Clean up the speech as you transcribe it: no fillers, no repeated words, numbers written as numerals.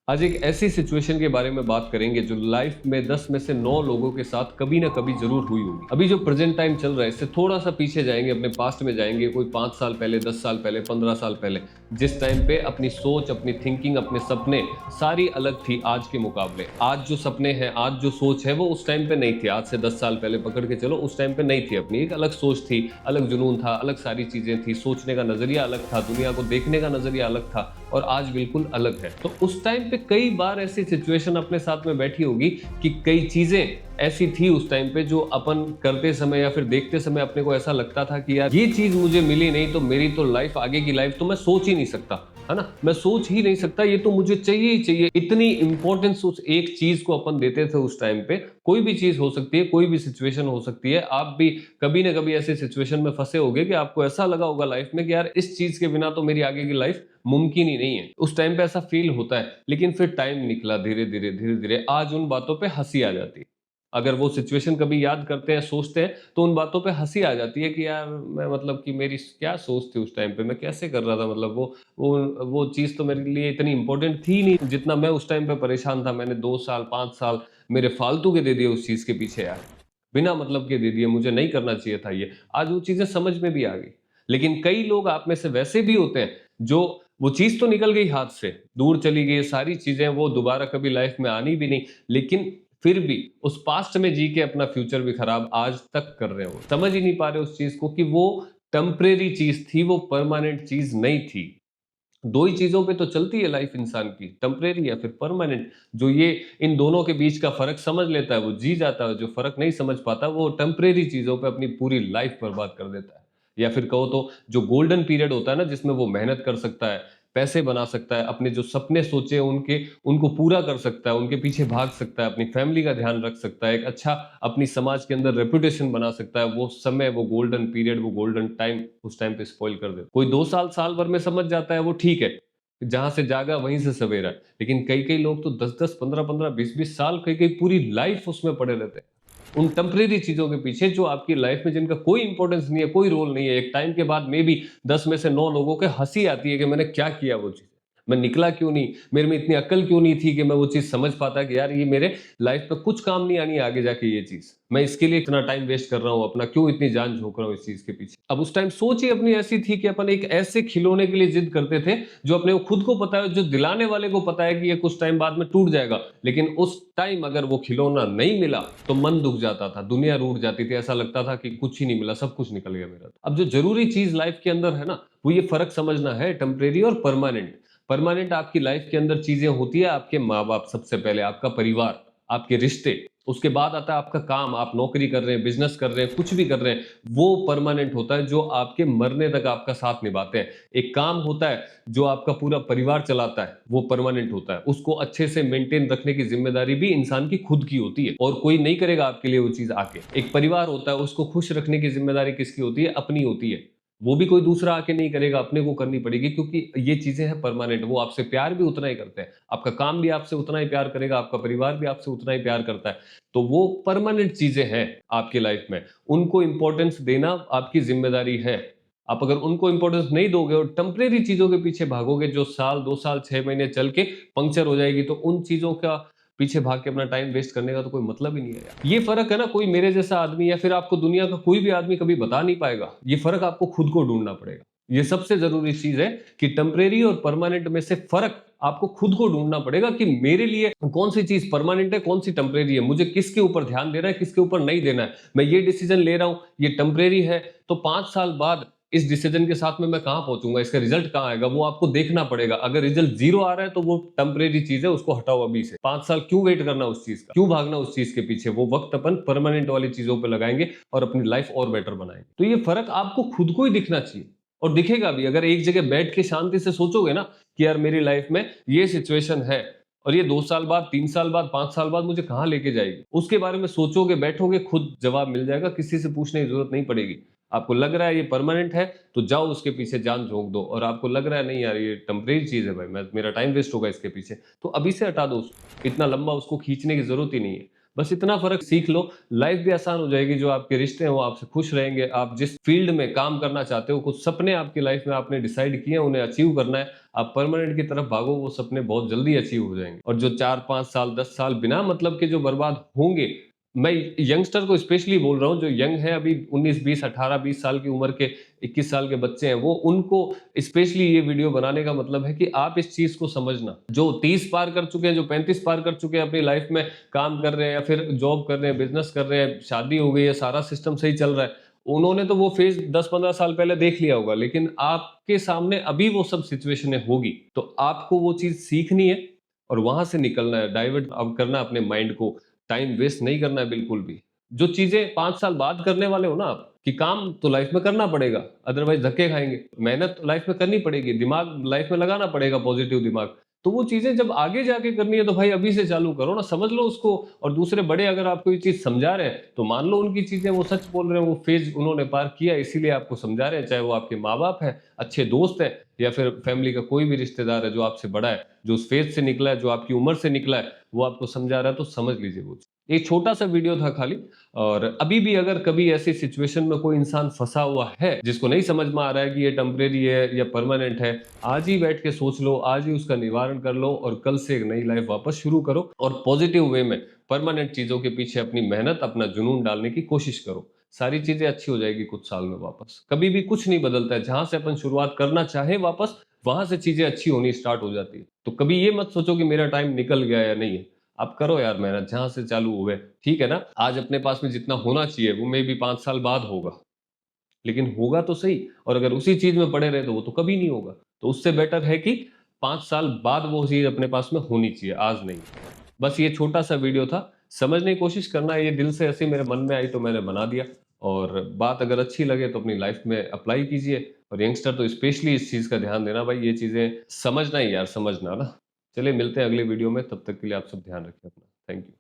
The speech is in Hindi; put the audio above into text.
आज एक ऐसी सिचुएशन के बारे में बात करेंगे जो लाइफ में 10 में से 9 लोगों के साथ कभी ना कभी जरूर हुई होगी। अभी जो प्रेजेंट टाइम चल रहा है इससे थोड़ा सा पीछे जाएंगे, अपने पास्ट में जाएंगे, कोई 5 साल पहले, 10 साल पहले, 15 साल पहले, जिस टाइम पे अपनी सोच, अपनी थिंकिंग, अपने सपने सारी अलग थी आज के मुकाबले। आज जो सपने हैं, आज जो सोच है वो उस टाइम पे नहीं थी। आज से 10 साल पहले पकड़ के चलो, उस टाइम पे नहीं थी। अपनी एक अलग सोच थी, अलग जुनून था, अलग सारी चीजें थी, सोचने का नजरिया अलग था, दुनिया को देखने का नजरिया अलग था और आज बिल्कुल अलग है। तो उस टाइम पे कई बार ऐसी सिचुएशन अपने साथ में बैठी होगी कि कई चीजें ऐसी थी उस टाइम पे जो अपन करते समय या फिर देखते समय अपने को ऐसा लगता था कि यार ये चीज मुझे मिली नहीं तो मेरी तो लाइफ, आगे की लाइफ तो मैं सोच ही नहीं सकता, है ना, मैं सोच ही नहीं सकता, ये तो मुझे चाहिए ही चाहिए। इतनी इंपॉर्टेंस उस एक चीज को अपन देते थे उस टाइम पे। कोई भी चीज हो सकती है, कोई भी सिचुएशन हो सकती है। आप भी कभी ना कभी ऐसे सिचुएशन में फंसे होगे कि आपको ऐसा लगा होगा लाइफ में कि यार इस चीज के बिना तो मेरी आगे की लाइफ मुमकिन ही नहीं है। उस टाइम पे ऐसा फील होता है, लेकिन फिर टाइम निकला, धीरे धीरे धीरे धीरे आज उन बातों पे हंसी आ जाती है। अगर वो सिचुएशन कभी याद करते हैं, सोचते हैं, तो उन बातों पे हंसी आ जाती है कि यार मैं, मतलब कि मेरी क्या सोच थी उस टाइम पे, मैं कैसे कर रहा था, मतलब वो चीज़ तो मेरे लिए इतनी इंपॉर्टेंट थी नहीं जितना मैं उस टाइम पे परेशान था। मैंने 2 साल 5 साल मेरे फालतू के दे दिए उस चीज़ के पीछे यार, बिना मतलब के दे दिए, मुझे नहीं करना चाहिए था ये। आज वो चीज़ें समझ में भी आ गई। लेकिन कई लोग आप में से वैसे भी होते हैं जो, वो चीज़ तो निकल गई हाथ से, दूर चली गई, सारी चीज़ें वो दोबारा कभी लाइफ में आनी भी नहीं, लेकिन फिर भी उस पास्ट में जी के अपना फ्यूचर भी खराब आज तक कर रहे हो। समझ ही नहीं पा रहे उस चीज़ को कि वो टेम्परेरी चीज़ थी, वो परमानेंट चीज़ नहीं थी। दो ही चीज़ों पे तो चलती है लाइफ इंसान की, टेम्परेरी या फिर परमानेंट। जो ये इन दोनों के बीच का फ़र्क समझ लेता है वो जी जाता है, जो फ़र्क नहीं समझ पाता वो टेम्परेरी चीज़ों पे अपनी पूरी लाइफ बर्बाद कर देता है। या फिर कहो तो जो गोल्डन पीरियड होता है ना, जिसमें वो मेहनत कर सकता है, पैसे बना सकता है, अपने जो सपने सोचे उनके उनको पूरा कर सकता है, उनके पीछे भाग सकता है, अपनी फैमिली का ध्यान रख सकता है, एक अच्छा अपनी समाज के अंदर रेपुटेशन बना सकता है, वो समय, वो गोल्डन पीरियड, वो गोल्डन टाइम उस टाइम पे स्पॉइल कर देता है। कोई 2 साल, साल भर में समझ जाता है वो ठीक है, जहाँ से जागा वहीं से सवेरा। लेकिन कई-कई लोग तो 10-10, 15-15, 20-20 साल, कई-कई पूरी लाइफ उसमें पड़े रहते हैं। उन टेम्परेरी चीज़ों के पीछे जो आपकी लाइफ में जिनका कोई इंपॉर्टेंस नहीं है, कोई रोल नहीं है। एक टाइम के बाद मे बी 10 में से 9 लोगों के हँसी आती है कि मैंने क्या किया वो चीज़? मैं निकला क्यों नहीं? मेरे में इतनी अक्ल क्यों नहीं थी कि मैं वो चीज़ समझ पाता कि यार ये मेरे लाइफ में कुछ काम नहीं आनी आगे जाके ये चीज़। मैं इसके लिए इतना टाइम वेस्ट कर रहा हूँ अपना, क्यों इतनी जान झोंक रहा हूँ इस चीज़ के पीछे? अब उस टाइम सोच ही अपनी ऐसी थी कि अपन एक ऐसे खिलौने के लिए ज़िद करते थे जो अपने को खुद को पता है, जो दिलाने वाले को पता है कि ये कुछ टाइम बाद में टूट जाएगा। लेकिन उस टाइम अगर वो खिलौना नहीं मिला तो मन दुख जाता था, दुनिया रूठ जाती थी, ऐसा लगता था कि कुछ ही नहीं मिला, सब कुछ निकल गया मेरा। अब जो ज़रूरी चीज़ लाइफ़ के अंदर है ना, वो ये फ़र्क समझना है, टेम्परेरी और परमानेंट। परमानेंट आपकी लाइफ़ के अंदर चीज़ें होती है, आपके माँ-बाप सबसे पहले, आपका परिवार, आपके रिश्ते, उसके बाद आता है आपका काम, आप नौकरी कर रहे हैं, बिज़नेस कर रहे हैं, कुछ भी कर रहे हैं, वो परमानेंट होता है जो आपके मरने तक आपका साथ निभाते हैं। एक काम होता है जो आपका पूरा परिवार चलाता है, वो परमानेंट होता है। उसको अच्छे से मेंटेन रखने की ज़िम्मेदारी भी इंसान की खुद की होती है और कोई नहीं करेगा आपके लिए वो चीज़ आके। एक परिवार होता है, उसको खुश रखने की ज़िम्मेदारी किसकी होती है? अपनी होती है। वो भी कोई दूसरा आके नहीं करेगा, अपने को करनी पड़ेगी, क्योंकि ये चीज़ें हैं परमानेंट। वो आपसे प्यार भी उतना ही करते हैं, आपका काम भी आपसे उतना ही प्यार करेगा, आपका परिवार भी आपसे उतना ही प्यार करता है। तो वो परमानेंट चीज़ें हैं आपकी लाइफ में, उनको इम्पोर्टेंस देना आपकी ज़िम्मेदारी है। आप अगर उनको इम्पोर्टेंस नहीं दोगे और टेम्परेरी चीज़ों के पीछे भागोगे जो साल, 2 साल, 6 महीने चल के पंक्चर हो जाएगी, तो उन चीज़ों का पीछे भाग के अपना टाइम वेस्ट करने का तो कोई मतलब ही नहीं है यार। ये फ़र्क है ना, कोई मेरे जैसा आदमी या फिर आपको दुनिया का कोई भी आदमी कभी बता नहीं पाएगा। ये फ़र्क आपको खुद को ढूँढना पड़ेगा। ये सबसे ज़रूरी चीज़ है कि टेम्परेरी और परमानेंट में से फ़र्क आपको खुद को ढूँढना पड़ेगा कि मेरे लिए कौन-सी चीज़ परमानेंट है, कौन-सी टेम्परेरी है। मुझे किसके ऊपर ध्यान देना है, किसके ऊपर नहीं देना है। मैं ये डिसीज़न ले रहा हूँ, ये टेम्परेरी है, तो 5 साल बाद इस डिसीजन के साथ में मैं कहाँ पहुँचूँगा, इसका रिज़ल्ट कहाँ आएगा, वो आपको देखना पड़ेगा। अगर रिज़ल्ट 0 आ रहा है तो वो टेम्परेरी चीज़ है, उसको हटाओ अभी से। 5 साल क्यों वेट करना उस चीज़ का? क्यों भागना उस चीज़ के पीछे? वो वक़्त अपन परमानेंट वाली चीज़ों पे लगाएँगे और अपनी लाइफ़ और बेटर बनाएँगे। तो ये फ़र्क आपको खुद को ही दिखना चाहिए और दिखेगा भी। अगर एक जगह बैठ के शांति से सोचोगे ना कि यार मेरी लाइफ़ में ये सिचुएशन है और ये 2 साल बाद, 3 साल बाद, 5 साल बाद मुझे कहाँ लेके जाएगी? उसके बारे में सोचोगे, बैठोगे, खुद जवाब मिल जाएगा, किसी से पूछने की ज़रूरत नहीं पड़ेगी। आपको लग रहा है ये परमानेंट है, तो जाओ उसके पीछे जान झोंक दो, और आपको लग रहा है नहीं यार ये टेम्परेरी चीज़ है भाई, मैं, मेरा टाइम वेस्ट होगा इसके पीछे, तो अभी से हटा दो उसको। इतना लंबा उसको खींचने की ज़रूरत ही नहीं है। बस इतना फर्क सीख लो, लाइफ भी आसान हो जाएगी। जो आपके रिश्ते हैं वो आपसे खुश रहेंगे। आप जिस फील्ड में काम करना चाहते हो, कुछ सपने आपकी लाइफ में आपने डिसाइड किए हैं, उन्हें अचीव करना है, आप परमानेंट की तरफ भागो, वो सपने बहुत जल्दी अचीव हो जाएंगे। और जो 4-5 साल 10 साल बिना मतलब के जो बर्बाद होंगे, मैं यंगस्टर को स्पेशली बोल रहा हूँ, जो यंग है अभी 19 20 18 20 साल की उम्र के, 21 साल के बच्चे हैं, वो उनको स्पेशली ये वीडियो बनाने का मतलब है कि आप इस चीज को समझना। जो 30 पार कर चुके हैं, जो 35 पार कर चुके हैं, अपनी लाइफ में काम कर रहे हैं या फिर जॉब कर रहे हैं, बिजनेस कर रहे हैं, शादी हो गई है, सारा सिस्टम सही चल रहा है, उन्होंने तो वो फेज 10-15 साल पहले देख लिया होगा। लेकिन आपके सामने अभी वो सब सिचुएशनें होगी, तो आपको वो चीज सीखनी है और वहां से निकलना है, डाइवर्ट अब करना है अपने माइंड को, टाइम वेस्ट नहीं करना है बिल्कुल भी। जो चीजें 5 साल बाद करने वाले हो ना आप, कि काम तो लाइफ में करना पड़ेगा, अदरवाइज धक्के खाएंगे। मेहनत लाइफ में करनी पड़ेगी, दिमाग लाइफ में लगाना पड़ेगा, पॉजिटिव दिमाग। तो वो चीजें जब आगे जाके करनी है तो भाई अभी से चालू करो ना, समझ लो उसको। और दूसरे बड़े अगर आपको ये चीज समझा रहे हैं तो मान लो उनकी चीजें, वो सच बोल रहे हैं, वो फेज उन्होंने पार किया, इसीलिए आपको समझा रहे हैं। चाहे वो आपके माँ बाप है, अच्छे दोस्त है, या फिर फैमिली का कोई भी रिश्तेदार है जो आपसे बड़ा है, जो उस फेज से निकला है, जो आपकी उम्र से निकला है, वो आपको समझा रहा है, तो समझ लीजिए वो चीज़। एक छोटा सा वीडियो था खाली। और अभी भी अगर कभी ऐसी सिचुएशन में कोई इंसान फंसा हुआ है, जिसको नहीं समझ में आ रहा है कि ये टेम्परेरी है या परमानेंट है, आज ही बैठ के सोच लो, आज ही उसका निवारण कर लो और कल से एक नई लाइफ वापस शुरू करो और पॉजिटिव वे में परमानेंट चीजों के पीछे अपनी मेहनत, अपना जुनून डालने की कोशिश करो। सारी चीजें अच्छी हो जाएगी कुछ साल में। वापस कभी भी कुछ नहीं बदलता है, जहां से अपन शुरुआत करना चाहे वापस, वहां से चीजें अच्छी होनी स्टार्ट हो जाती है। तो कभी ये मत सोचो कि मेरा टाइम निकल गया या नहीं है। आप करो यार मेहनत, जहां से चालू हुए, ठीक है ना। आज अपने पास में जितना होना चाहिए वो मे बी 5 साल बाद होगा, लेकिन होगा तो सही। और अगर उसी चीज में पड़े रहे तो वो तो कभी नहीं होगा। तो उससे बेटर है कि 5 साल बाद वो चीज अपने पास में होनी चाहिए, आज नहीं। बस ये छोटा सा वीडियो था, समझने की कोशिश करना। ये दिल से ऐसे मेरे मन में आई तो मैंने बना दिया। और बात अगर अच्छी लगे तो अपनी लाइफ में अप्लाई कीजिए। और यंगस्टर तो स्पेशली इस चीज का ध्यान देना भाई, ये चीजें समझना ही यार, समझना ना। चलिए मिलते हैं अगले वीडियो में, तब तक के लिए आप सब ध्यान रखें अपना। Thank you.